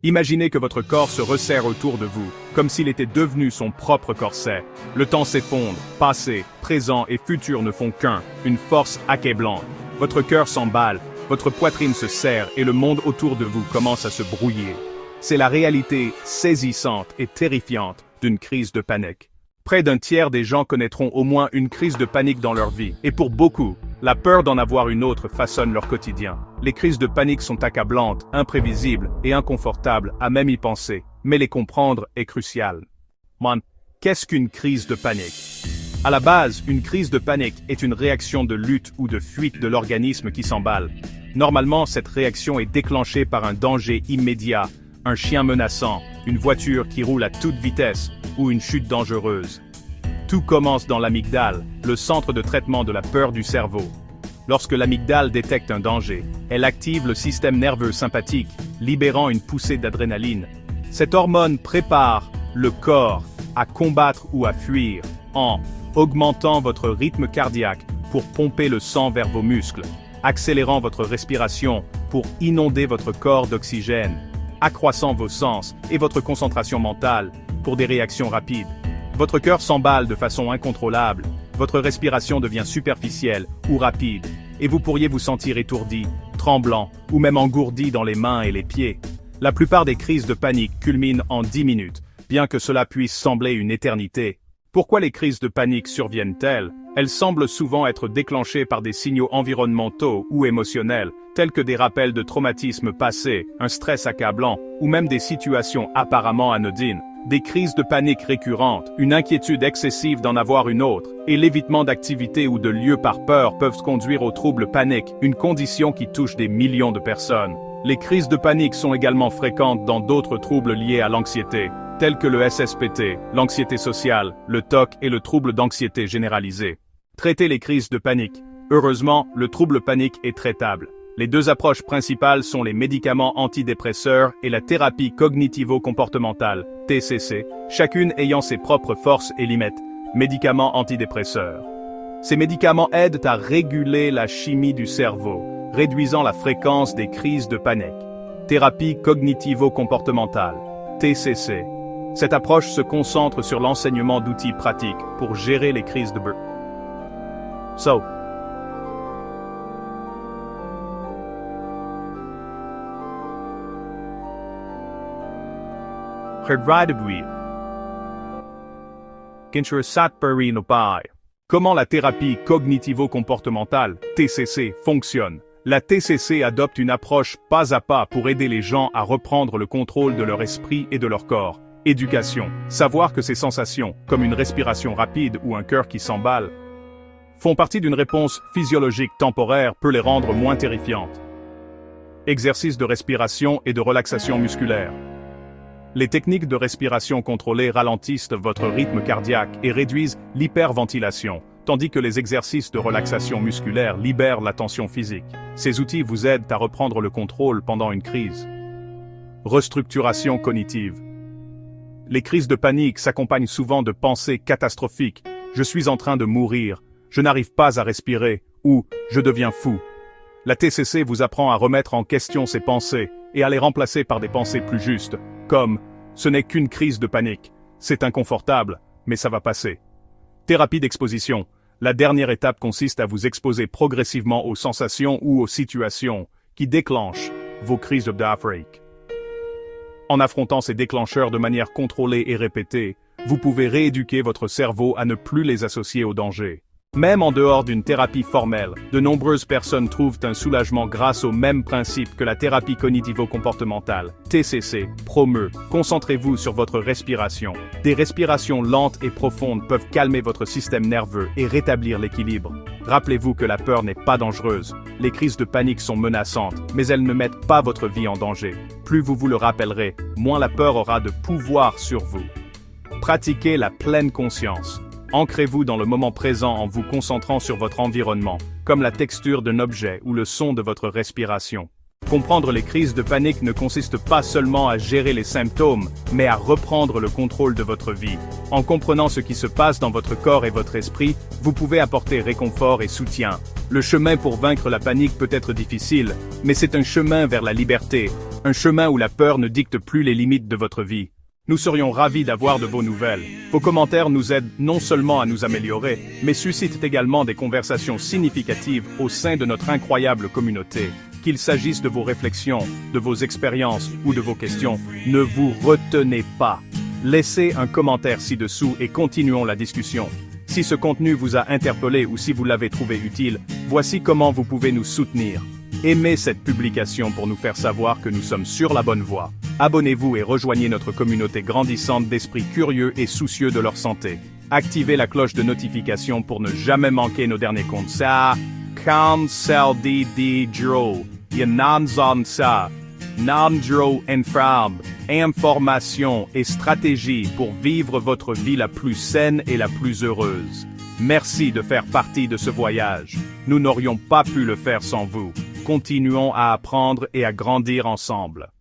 Imaginez que votre corps se resserre autour de vous, comme s'il était devenu son propre corset. Le temps s'effondre, passé, présent et futur ne font qu'un, une force accablante. Votre cœur s'emballe, votre poitrine se serre et le monde autour de vous commence à se brouiller. C'est la réalité saisissante et terrifiante d'une crise de panique. Près d'un tiers des gens connaîtront au moins une crise de panique dans leur vie, et pour beaucoup, la peur d'en avoir une autre façonne leur quotidien. Les crises de panique sont accablantes, imprévisibles et inconfortables à même y penser, mais les comprendre est crucial. Qu'est-ce qu'une crise de panique? À la base, une crise de panique est une réaction de lutte ou de fuite de l'organisme qui s'emballe. Normalement, cette réaction est déclenchée par un danger immédiat, un chien menaçant, une voiture qui roule à toute vitesse ou une chute dangereuse. Tout commence dans l'amygdale, le centre de traitement de la peur du cerveau. Lorsque l'amygdale détecte un danger, elle active le système nerveux sympathique, libérant une poussée d'adrénaline. Cette hormone prépare le corps à combattre ou à fuir, en augmentant votre rythme cardiaque pour pomper le sang vers vos muscles, accélérant votre respiration pour inonder votre corps d'oxygène, accroissant vos sens et votre concentration mentale pour des réactions rapides. Votre cœur s'emballe de façon incontrôlable, votre respiration devient superficielle ou rapide, et vous pourriez vous sentir étourdi, tremblant, ou même engourdi dans les mains et les pieds. La plupart des crises de panique culminent en 10 minutes, bien que cela puisse sembler une éternité. Pourquoi les crises de panique surviennent-elles? Elles semblent souvent être déclenchées par des signaux environnementaux ou émotionnels, tels que des rappels de traumatismes passés, un stress accablant, ou même des situations apparemment anodines. Des crises de panique récurrentes, une inquiétude excessive d'en avoir une autre, et l'évitement d'activités ou de lieux par peur peuvent conduire au trouble panique, une condition qui touche des millions de personnes. Les crises de panique sont également fréquentes dans d'autres troubles liés à l'anxiété, tels que le SSPT, l'anxiété sociale, le TOC et le trouble d'anxiété généralisée. Traiter les crises de panique. Heureusement, le trouble panique est traitable. Les deux approches principales sont les médicaments antidépresseurs et la thérapie cognitivo-comportementale, TCC, chacune ayant ses propres forces et limites. Médicaments antidépresseurs. Ces médicaments aident à réguler la chimie du cerveau, réduisant la fréquence des crises de panique. Thérapie cognitivo-comportementale, TCC. Cette approche se concentre sur l'enseignement d'outils pratiques pour gérer les crises de panique. Comment la thérapie cognitivo-comportementale, TCC, fonctionne? La TCC adopte une approche pas à pas pour aider les gens à reprendre le contrôle de leur esprit et de leur corps. Éducation, savoir que ces sensations, comme une respiration rapide ou un cœur qui s'emballe, font partie d'une réponse physiologique temporaire peut les rendre moins terrifiantes. Exercices de respiration et de relaxation musculaire. Les techniques de respiration contrôlée ralentissent votre rythme cardiaque et réduisent l'hyperventilation, tandis que les exercices de relaxation musculaire libèrent la tension physique. Ces outils vous aident à reprendre le contrôle pendant une crise. Restructuration cognitive. Les crises de panique s'accompagnent souvent de pensées catastrophiques. Je suis en train de mourir, je n'arrive pas à respirer, ou je deviens fou. La TCC vous apprend à remettre en question ces pensées et à les remplacer par des pensées plus justes, comme « ce n'est qu'une crise de panique, c'est inconfortable, mais ça va passer ». Thérapie d'exposition. La dernière étape consiste à vous exposer progressivement aux sensations ou aux situations qui déclenchent vos crises de panique. En affrontant ces déclencheurs de manière contrôlée et répétée, vous pouvez rééduquer votre cerveau à ne plus les associer au danger. Même en dehors d'une thérapie formelle, de nombreuses personnes trouvent un soulagement grâce au même principe que la thérapie cognitivo-comportementale, TCC, promeut. Concentrez-vous sur votre respiration. Des respirations lentes et profondes peuvent calmer votre système nerveux et rétablir l'équilibre. Rappelez-vous que la peur n'est pas dangereuse. Les crises de panique sont menaçantes, mais elles ne mettent pas votre vie en danger. Plus vous vous le rappellerez, moins la peur aura de pouvoir sur vous. Pratiquez la pleine conscience. Ancrez-vous dans le moment présent en vous concentrant sur votre environnement, comme la texture d'un objet ou le son de votre respiration. Comprendre les crises de panique ne consiste pas seulement à gérer les symptômes, mais à reprendre le contrôle de votre vie. En comprenant ce qui se passe dans votre corps et votre esprit, vous pouvez apporter réconfort et soutien. Le chemin pour vaincre la panique peut être difficile, mais c'est un chemin vers la liberté, un chemin où la peur ne dicte plus les limites de votre vie. Nous serions ravis d'avoir de vos nouvelles. Vos commentaires nous aident non seulement à nous améliorer, mais suscitent également des conversations significatives au sein de notre incroyable communauté. Qu'il s'agisse de vos réflexions, de vos expériences ou de vos questions, ne vous retenez pas. Laissez un commentaire ci-dessous et continuons la discussion. Si ce contenu vous a interpellé ou si vous l'avez trouvé utile, voici comment vous pouvez nous soutenir. Aimez cette publication pour nous faire savoir que nous sommes sur la bonne voie. Abonnez-vous et rejoignez notre communauté grandissante d'esprits curieux et soucieux de leur santé. Activez la cloche de notification pour ne jamais manquer nos derniers comptes. Ça, cancel di dro, yananzon sa, nandro enfram, information et stratégie pour vivre votre vie la plus saine et la plus heureuse. Merci de faire partie de ce voyage. Nous n'aurions pas pu le faire sans vous. Continuons à apprendre et à grandir ensemble.